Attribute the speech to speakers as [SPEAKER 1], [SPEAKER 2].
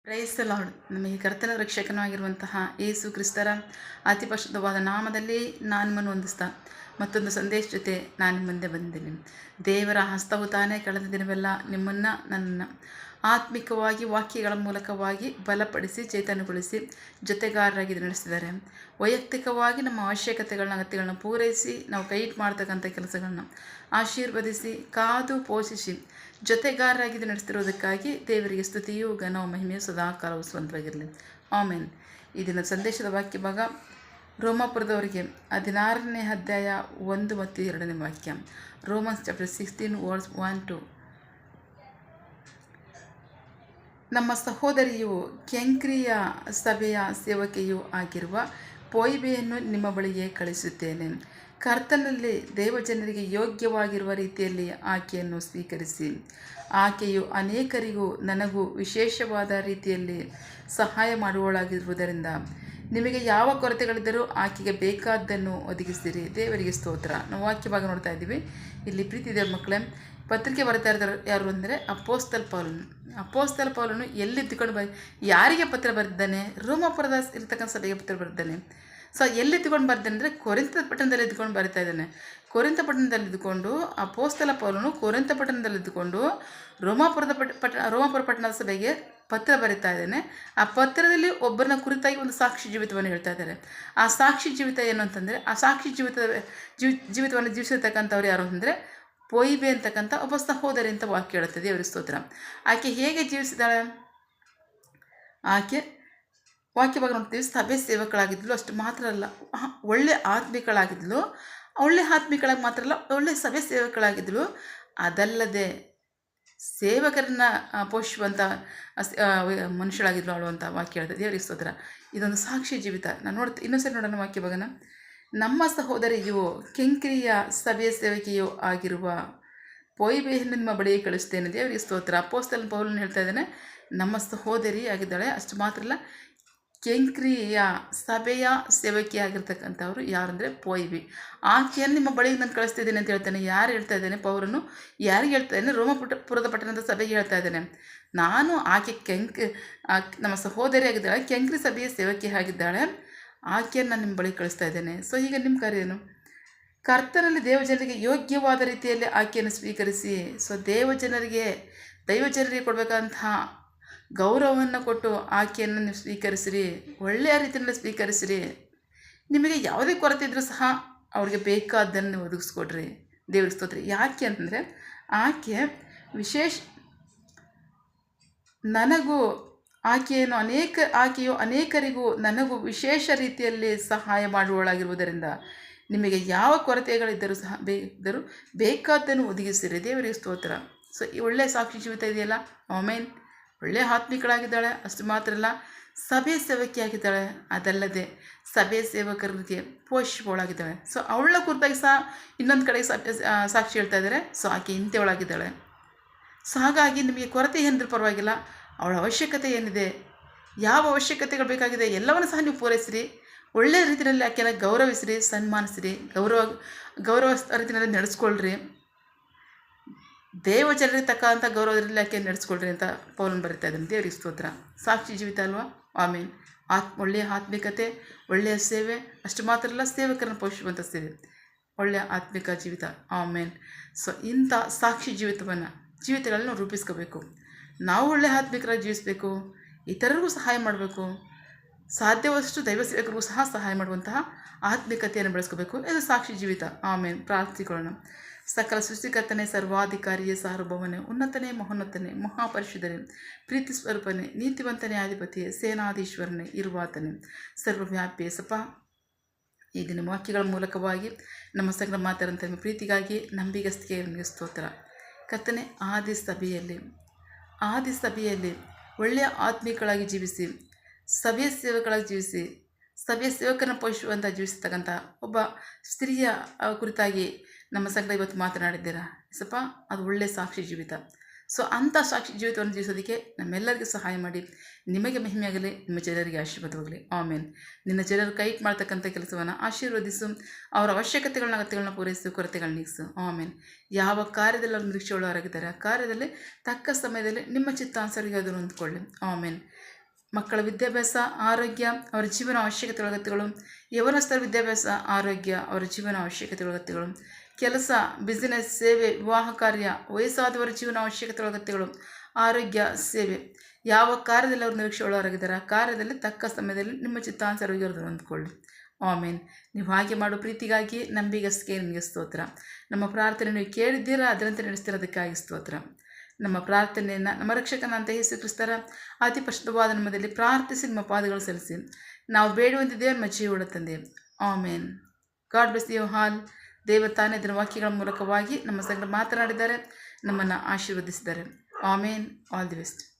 [SPEAKER 1] Praise the lord. ನಮಗೆ ಕರ್ತನ ರಕ್ಷಕನಾಗಿರುವಂತಹ ಯೇಸು ಕ್ರಿಸ್ತರ ಅತಿ ಪರಿಶುದ್ಧವಾದ ನಾಮದಲ್ಲಿ ನಾನು ನಿಮ್ಮನ್ನು ವಂದಿಸ್ತಾ ಮತ್ತೊಂದು ಸಂದೇಶ ಜೊತೆ ನಾನು ನಿಮ್ಮ ಮುಂದೆ ಬಂದಿದ್ದೀನಿ. ದೇವರ ಹಸ್ತವು ತಾನೇ ಕಳೆದ ದಿನವೆಲ್ಲ ನಿಮ್ಮನ್ನು ನನ್ನನ್ನು ಆತ್ಮಿಕವಾಗಿ ವಾಕ್ಯಗಳ ಮೂಲಕವಾಗಿ ಬಲಪಡಿಸಿ ಚೇತನಗೊಳಿಸಿ ಜೊತೆಗಾರರಾಗಿ ನಡೆಸಿದ್ದಾರೆ. ವೈಯಕ್ತಿಕವಾಗಿ ನಮ್ಮ ಅವಶ್ಯಕತೆಗಳನ್ನ ಅಗತ್ಯಗಳನ್ನ ಪೂರೈಸಿ ನಾವು ಕೈಟ್ ಮಾಡ್ತಕ್ಕಂಥ ಕೆಲಸಗಳನ್ನ ಆಶೀರ್ವದಿಸಿ ಕಾದು ಪೋಷಿಸಿ ಜೊತೆಗಾರರಾಗಿ ನಡೆಸ್ತಿರೋದಕ್ಕಾಗಿ ದೇವರಿಗೆ ಸ್ತುತಿಯು ಘನವು ಮಹಿಮೆಯು ಸದಾಕಾಲವು ಸ್ವಂತವಾಗಿರಲಿ. ಆಮೇನ್. ಈ ದಿನ ಸಂದೇಶದ ವಾಕ್ಯ ಭಾಗ ರೋಮಾಪುರದವರಿಗೆ 16ನೇ ಅಧ್ಯಾಯ 1 ಮತ್ತು 2ನೇ ವಾಕ್ಯ. Romans chapter 16 verse 1-2. ನಮ್ಮ ಸಹೋದರಿಯು ಕೆಂಕ್ರಿಯ ಸಭೆಯ ಸೇವಕಿಯೂ ಆಗಿರುವ ಪೋಯಿಬೆಯನ್ನು ನಿಮ್ಮ ಬಳಿಗೆ ಕಳಿಸುತ್ತೇನೆ. ಕರ್ತನಲ್ಲಿ ದೇವಜನರಿಗೆ ಯೋಗ್ಯವಾಗಿರುವ ರೀತಿಯಲ್ಲಿ ಆಕೆಯನ್ನು ಸ್ವೀಕರಿಸಿ. ಆಕೆಯು ಅನೇಕರಿಗೂ ನನಗೂ ವಿಶೇಷವಾದ ರೀತಿಯಲ್ಲಿ ಸಹಾಯ ಮಾಡುವವಳಾಗಿರುವುದರಿಂದ ನಿಮಗೆ ಯಾವ ಕೊರತೆಗಳಿದ್ದರೂ ಆಕೆಗೆ ಬೇಕಾದ್ದನ್ನು ಒದಗಿಸಿರಿ. ದೇವರಿಗೆ ಸ್ತೋತ್ರ. ನಾವು ವಾಕ್ಯ ಭಾಗ ನೋಡ್ತಾ ಇದ್ದೀವಿ. ಇಲ್ಲಿ ಪ್ರೀತಿ ದೇವ್ರ ಮಕ್ಕಳೇ, ಪತ್ರಿಕೆ ಬರ್ತಾ ಇರ್ತಾರೆ ಯಾರು ಅಂದರೆ ಅಪೋಸ್ತಲ ಪೌಲನು ಎಲ್ಲಿದ್ದುಕೊಂಡು ಯಾರಿಗೆ ಪತ್ರ ಬರೆದಿದ್ದಾನೆ? ರೋಮಾಪುರದ ಇರ್ತಕ್ಕಂಥ ಸಭೆಗೆ ಪತ್ರ ಬರೆದಿದ್ದಾನೆ. ಸೊ ಎಲ್ಲಿದ್ದುಕೊಂಡು ಬರ್ತಾನೆ ಅಂದರೆ ಕೊರಿಂಥ ಪಟ್ಟಣದಲ್ಲಿ ಇದ್ದುಕೊಂಡು ಬರಿತಾ ಇದ್ದಾನೆ. ಕೊರಿಂಥ ಪಟ್ಟಣದಲ್ಲಿ ಇದ್ದುಕೊಂಡು ಅಪೋಸ್ತಲ ಪೌಲನು ಕೊರಿಂಥ ಪಟ್ಟಣದಲ್ಲಿ ಇದ್ದುಕೊಂಡು ರೋಮಾಪುರ ಪಟ್ಟಣದ ಸಭೆಗೆ ಪತ್ರ ಬರಿತಾ ಇದ್ದಾನೆ. ಆ ಪತ್ರದಲ್ಲಿ ಒಬ್ಬರನ್ನ ಕುರಿತಾಗಿ ಒಂದು ಸಾಕ್ಷಿ ಜೀವಿತವನ್ನು ಹೇಳ್ತಾ ಇದ್ದಾರೆ. ಆ ಸಾಕ್ಷಿ ಜೀವಿತ ಏನು ಅಂತಂದರೆ, ಆ ಸಾಕ್ಷಿ ಜೀವಿತವನ್ನು ಜೀವಿಸಿರ್ತಕ್ಕಂಥವ್ರು ಯಾರು ಅಂತಂದರೆ ಪೋಯಿಬೆ ಅಂತಕ್ಕಂಥ ಒಬ್ಬ ಸಹೋದರಿ ಅಂತ ವಾಕ್ಯ ಹೇಳುತ್ತೆ. ದೇವರ ಸ್ತೋತ್ರ. ಆಕೆ ಹೇಗೆ ಜೀವಿಸಿದಾಳೆ? ಆಕೆ ವಾಕ್ಯ ಭಾಗ ನೋಡ್ತೀವಿ, ಸಭೆ ಸೇವಕಳಾಗಿದ್ಲು. ಅಷ್ಟು ಮಾತ್ರ ಅಲ್ಲ, ಒಳ್ಳೆ ಆತ್ಮಿಕಳಾಗಿದ್ಲು. ಒಳ್ಳೆ ಆತ್ಮಿಕಳಾಗಿ ಮಾತ್ರ ಅಲ್ಲ, ಒಳ್ಳೆ ಸಭೆ ಸೇವಕಳಾಗಿದ್ಲು. ಅದಲ್ಲದೆ ಸೇವಕರನ್ನ ಪೋಷಿಸುವಂಥ ಮನುಷ್ಯಳಾಗಿದ್ಲು ಅವಳು ಅಂತ ವಾಕ್ಯ ಹೇಳ್ತದೆ. ದೇವರಿಗೆ ಸ್ತೋತ್ರ. ಇದೊಂದು ಸಾಕ್ಷಿ ಜೀವಿತ. ನಾನು ಇನ್ನೊಂದ್ಸರಿ ನೋಡೋಣ ವಾಕ್ಯ ಭಾಗನ. ನಮ್ಮ ಸಹೋದರಿಯು ಕೆಂಕ್ರಿಯ ಸಭೆಯ ಸೇವಕಿಯೂ ಆಗಿರುವ ಪೋಯಿಬೆಯನ್ನು ನಿಮ್ಮ ಬಳಿಗೆ ಕಳಿಸ್ತೇನೆ. ದೇವರಿಗೆ ಸ್ತೋತ್ರ. ಅಪೊಸ್ತಲ ಪೌಲನು ಹೇಳ್ತಾ ಇದ್ದಾನೆ, ನಮ್ಮ ಸಹೋದರಿ ಆಗಿದ್ದಾಳೆ. ಅಷ್ಟು ಮಾತ್ರ ಅಲ್ಲ, ಕೆಂಕ್ರಿಯ ಸಭೆಯ ಸೇವಕಿಯಾಗಿರ್ತಕ್ಕಂಥವ್ರು ಯಾರಂದರೆ ಪೋಯಿಬೆ. ಆಕೆಯನ್ನು ನಿಮ್ಮ ಬಳಿಗೆ ನಾನು ಕಳಿಸ್ತಿದ್ದೇನೆ ಅಂತ ಹೇಳ್ತಾನೆ. ಯಾರು ಹೇಳ್ತಾ ಇದ್ದೇನೆ? ಪೌಲನು ಯಾರಿಗೆ ಹೇಳ್ತಾ ಇದ್ದಾನೆ? ರೋಮಪುರದ ಪಟ್ಟಣದ ಸಭೆಗೆ ಹೇಳ್ತಾ ಇದ್ದಾನೆ. ನಾನು ಆಕೆ ನಮ್ಮ ಸಹೋದರಿ ಆಗಿದ್ದಾಳೆ, ಕೆಂಕ್ರಿ ಸಭೆಯ ಸೇವಕಿ ಆಗಿದ್ದಾಳೆ. ಆಕೆಯನ್ನು ನಾನು ನಿಮ್ಮ ಬಳಿಗೆ ಕಳಿಸ್ತಾ ಇದ್ದೇನೆ. ಸೊ ಈಗ ನಿಮ್ಮ ಕಾರ್ಯ ಏನು? ಕರ್ತನಲ್ಲಿ ದೇವಜನರಿಗೆ ಯೋಗ್ಯವಾದ ರೀತಿಯಲ್ಲಿ ಆಕೆಯನ್ನು ಸ್ವೀಕರಿಸಿ. ಸೊ ದೈವಜನರಿಗೆ ಕೊಡಬೇಕಂತಹ ಗೌರವವನ್ನು ಕೊಟ್ಟು ಆಕೆಯನ್ನು ನೀವು ಸ್ವೀಕರಿಸಿರಿ. ಒಳ್ಳೆಯ ರೀತಿಯಲ್ಲಿ ಸ್ವೀಕರಿಸಿರಿ. ನಿಮಗೆ ಯಾವುದೇ ಕೊರತೆ ಇದ್ದರೂ ಸಹ ಅವ್ರಿಗೆ ಬೇಕಾದ್ದನ್ನು ನೀವು ಒದಗಿಸ್ಕೊಡ್ರಿ. ದೇವ್ರ ಸ್ತೋತ್ರ. ಯಾಕೆ ಅಂತಂದರೆ ಆಕೆಯು ಅನೇಕರಿಗೂ ನನಗೂ ವಿಶೇಷ ರೀತಿಯಲ್ಲಿ ಸಹಾಯ ಮಾಡುವವಳಾಗಿರುವುದರಿಂದ ನಿಮಗೆ ಯಾವ ಕೊರತೆಗಳಿದ್ದರೂ ಸಹ ಬೇಕಾದ್ದನ್ನು ಒದಗಿಸಿರಿ. ದೇವರಿಗೆ ಸ್ತೋತ್ರ. ಸೊ ಈ ಒಳ್ಳೆಯ ಸಾಕ್ಷಿ ಜೀವಿತ ಇದೆಯಲ್ಲ, ಆಮೇನ್. ಒಳ್ಳೆಯ ಆತ್ಮಿಕಳಾಗಿದ್ದಾಳೆ. ಅಷ್ಟು ಮಾತ್ರ ಅಲ್ಲ, ಸಭೆ ಸೇವಕಿಯಾಗಿದ್ದಾಳೆ. ಅದಲ್ಲದೆ ಸಭೆ ಸೇವಕರಿಗೆ ಪೋಷಿಸುವವಳಾಗಿದ್ದಾಳೆ. ಸೊ ಅವಳ ಕುರಿತಾಗಿ ಸಹ ಇನ್ನೊಂದು ಕಡೆಗೆ ಸಾಕ್ಷಿ ಹೇಳ್ತಾ ಇದ್ದಾರೆ. ಸೊ ಆಕೆ ಇಂಥವಳಾಗಿದ್ದಾಳೆ. ಸೊ ಹಾಗಾಗಿ ನಿಮಗೆ ಕೊರತೆ ಏನಿದ್ರೂ ಪರವಾಗಿಲ್ಲ, ಅವಳ ಅವಶ್ಯಕತೆ ಏನಿದೆ, ಯಾವ ಅವಶ್ಯಕತೆಗಳು ಬೇಕಾಗಿದೆ ಎಲ್ಲವನ್ನು ಸಹ ನೀವು ಪೂರೈಸಿರಿ. ಒಳ್ಳೆಯ ರೀತಿಯಲ್ಲಿ ಆಕೆಯನ್ನು ಗೌರವಿಸಿರಿ, ಸನ್ಮಾನಿಸಿರಿ, ಗೌರವ ರೀತಿಯಲ್ಲಿ ನಡೆಸ್ಕೊಳ್ರಿ. ದೇವಜನರಿಗೆ ತಕ್ಕಂಥ ಗೌರವದಲ್ಲಿ ಆಕೆ ನಡೆಸ್ಕೊಳ್ರಿ ಅಂತ ಪೌಲನು ಬರೀತಾ ಇದ್ದಾನೆ. ದೇವರಿಗೆ ಸ್ತೋತ್ರ. ಸಾಕ್ಷಿ ಜೀವಿತ ಅಲ್ವಾ? ಆಮೇನ್. ಒಳ್ಳೆಯ ಆತ್ಮಿಕತೆ, ಒಳ್ಳೆಯ ಸೇವೆ, ಅಷ್ಟು ಮಾತ್ರ ಅಲ್ಲ, ಸೇವಕರನ್ನು ಪೋಷಿಸುವಂಥ ಸೇವೆ, ಒಳ್ಳೆಯ ಆತ್ಮಿಕ ಜೀವಿತ. ಆಮೇನ್. ಸೊ ಇಂಥ ಸಾಕ್ಷಿ ಜೀವಿತಗಳನ್ನು ರೂಪಿಸ್ಕೋಬೇಕು. ನಾವು ಒಳ್ಳೆಯ ಆತ್ಮಿಕರಾಗಿ ಜೀವಿಸಬೇಕು. ಇತರರಿಗೂ ಸಹಾಯ ಮಾಡಬೇಕು. ಸಾಧ್ಯವಷ್ಟು ದೈವ ಸೇವಕರಿಗೂ ಸಹ ಸಹಾಯ ಮಾಡುವಂತಹ ಆತ್ಮಿಕತೆಯನ್ನು ಬೆಳೆಸ್ಕೋಬೇಕು. ಇದು ಸಾಕ್ಷಿ ಜೀವಿತ. ಆಮೇನ್. ಪ್ರಾರ್ಥಿಕೊಳ್ಳೋಣ. ಸಕಲ ಸೃಷ್ಟಿಕರ್ತನೆ, ಸರ್ವಾಧಿಕಾರಿಯೇ, ಸಾರ್ವಭೌಮನೇ, ಉನ್ನತನೇ, ಮಹೋನ್ನತನೇ, ಮಹಾಪರಿಶುದ್ಧನೇ, ಪ್ರೀತಿ ಸ್ವರೂಪನೇ, ನೀತಿವಂತನೇ, ಅಧಿಪತಿಯೇ, ಸೇನಾಧೀಶ್ವರನೇ, ಇರುವಾತನೇ, ಸರ್ವವ್ಯಾಪಿಯೇ. ಸಪ ಈ ದಿನ ವಾಕ್ಯಗಳ ಮೂಲಕವಾಗಿ ನಮ್ಮ ಸಂಘ ಮಾತಾಡಂಥ ನಿಮ್ಮ ಪ್ರೀತಿಗಾಗಿ ನಂಬಿಗಸ್ತಿಗೆ ನಿಮಗೆ ಸ್ತೋತ್ರ. ಕರ್ತನೆ, ಆದಿ ಸಭೆಯಲ್ಲಿ ಒಳ್ಳೆಯ ಆತ್ಮಿಕಳಾಗಿ ಜೀವಿಸಿ, ಸಭೆಯ ಸೇವಕಳಾಗಿ ಜೀವಿಸಿ, ಸಭೆಯ ಸೇವಕರನ್ನು ಪೋಷಿಸುವಂಥ ಜೀವಿಸತಕ್ಕಂಥ ಒಬ್ಬ ಸ್ತ್ರೀಯ ಕುರಿತಾಗಿ ನಮ್ಮ ಸಂಘ ಇವತ್ತು ಮಾತನಾಡಿದ್ದೀರಾ ಸಪ. ಅದು ಒಳ್ಳೆಯ ಸಾಕ್ಷಿ ಜೀವಿತ. ಸೊ ಅಂಥ ಸಾಕ್ಷಿ ಜೀವಿತವನ್ನು ಜೀವಿಸೋದಕ್ಕೆ ನಮ್ಮೆಲ್ಲರಿಗೂ ಸಹಾಯ ಮಾಡಿ. ನಿಮಗೆ ಮಹಿಮೆಯಾಗಲಿ, ನಿಮ್ಮ ಜನರಿಗೆ ಆಶೀರ್ವಾದವಾಗಲಿ. ಆಮೇನ್. ನಿನ್ನ ಜನರು ಕೈಟ್ ಮಾಡ್ತಕ್ಕಂಥ ಕೆಲಸವನ್ನು ಆಶೀರ್ವದಿಸು. ಅವರ ಅಗತ್ಯಗಳನ್ನ ಪೂರೈಸು, ಕೊರತೆಗಳನ್ನ ನೀಗಿಸು. ಆಮೇನ್. ಯಾವ ಕಾರ್ಯದಲ್ಲಿ ಅವರು ನಿರೀಕ್ಷೆ ಉಳ್ಳವರಾಗಿದ್ದಾರೆ, ಆ ಕಾರ್ಯದಲ್ಲಿ ತಕ್ಕ ಸಮಯದಲ್ಲಿ ನಿಮ್ಮ ಚಿತ್ತಾನುಸಾರವಾಗಿ ಅದನ್ನು ಹೊಂದ್ಕೊಳ್ಳಿ. ಆಮೇನ್. ಮಕ್ಕಳ ವಿದ್ಯಾಭ್ಯಾಸ, ಆರೋಗ್ಯ, ಅವರ ಜೀವನ ಅವಶ್ಯಕತೆಗಳು, ಯವನಸ್ಥರ ವಿದ್ಯಾಭ್ಯಾಸ, ಆರೋಗ್ಯ, ಅವರ ಜೀವನ ಅವಶ್ಯಕತೆಗಳು, ಕೆಲಸ, ಬಿಸಿನೆಸ್, ಸೇವೆ, ವಿವಾಹ ಕಾರ್ಯ, ವಯಸ್ಸಾದವರ ಜೀವನ ಅವಶ್ಯಕತೆಗಳು, ಆರೋಗ್ಯ, ಸೇವೆ, ಯಾವ ಕಾರ್ಯದಲ್ಲಿ ಅವರು ನಿರೀಕ್ಷೆ ಒಳಗಾಗಿದ್ದಾರೆ ಆ ಕಾರ್ಯದಲ್ಲಿ ತಕ್ಕ ಸಮಯದಲ್ಲಿ ನಿಮ್ಮ ಚಿತ್ತಾನುಸಾರವಾಗಿ ಅವರನ್ನು ಹೊಂದ್ಕೊಳ್ಳಿ. ಆಮೇನ್. ನೀವು ಹಾಗೆ ಮಾಡೋ ಪ್ರೀತಿಗಾಗಿ ನಂಬಿಗಸ್ಗೆ ನಿಮಗೆ ಸ್ತೋತ್ರ. ನಮ್ಮ ಪ್ರಾರ್ಥನೆ ನೀವು ಕೇಳಿದ್ದೀರಾ, ಅದರಂತೆ ನಡೆಸ್ತಿರೋದಕ್ಕಾಗಿ ಸ್ತೋತ್ರ. ನಮ್ಮ ಪ್ರಾರ್ಥನೆಯನ್ನು ನಮ್ಮ ರಕ್ಷಕನಂತ ಯೇಸು ಕ್ರಿಸ್ತರ ಅತಿ ಪರಿಶುದ್ಧವಾದ ನಮ್ಮದಲ್ಲಿ ಪ್ರಾರ್ಥಿಸಿ ನಿಮ್ಮ ಪಾದಗಳು ಸಲ್ಲಿಸಿ ನಾವು ಬೇಡುವಂತಿದ್ದೇವೆ ನಮ್ಮ ಜೀವದ ತಂದೆ. Amen. God bless you all. ದೇವ ತಾನೇ ಇದರ ವಾಕ್ಯಗಳ ಮೂಲಕವಾಗಿ ನಮ್ಮ ಸಂಗಡ ಮಾತನಾಡಿದ್ದಾರೆ, ನಮ್ಮನ್ನು ಆಶೀರ್ವದಿಸಿದ್ದಾರೆ. ಆಮೇನ್. All the best.